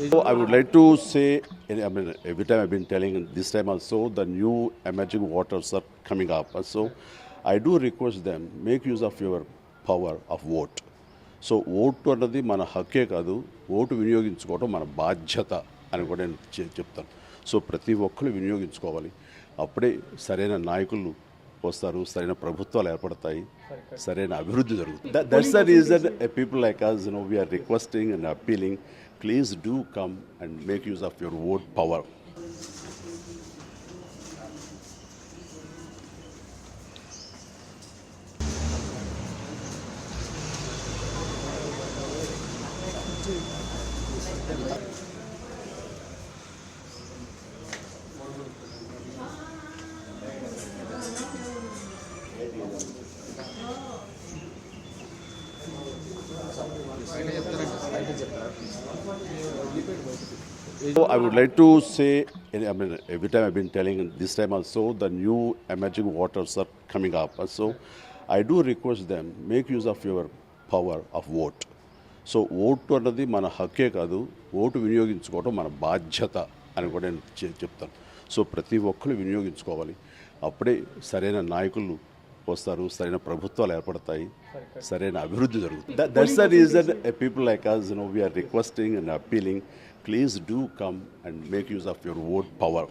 So I would like to say, I mean, every time I've been telling, and this time also, the new emerging waters are coming up. And so I do request them, make use of your power of vote. So vote అన్నది మన హక్కే కాదు, vote వినియోగించుకోవడం మన బాధ్యత అని కూడా నేను చెప్తాను. So ప్రతి ఒక్కరు వినియోగించుకోవాలి. అప్పుడే సరైన నాయకులు వస్తారు, సరైన ప్రభుత్వాలు ఏర్పడతాయి, సరైన అభివృద్ధి జరుగుతుంది. That's the reason people like us, we are requesting and appealing, please do come and make use of your vote power. So I would like to say, I mean, every time I've been telling, and this time also, the new emerging waters are coming up. And so I do request them, make use of your power of vote. So vote అన్నది మన హక్కే కాదు, vote వినియోగించుకోవడం మన బాధ్యత అని కూడా నేను చెప్తాను. So ప్రతి ఒక్కరు వినియోగించుకోవాలి. అప్పుడే సరైన నాయకులు వస్తారు, సరైన ప్రభుత్వాలు ఏర్పడతాయి, సరైన అభివృద్ధి జరుగుతుంది. That's the reason people like us, we are requesting and appealing, please do come and make use of your vote power.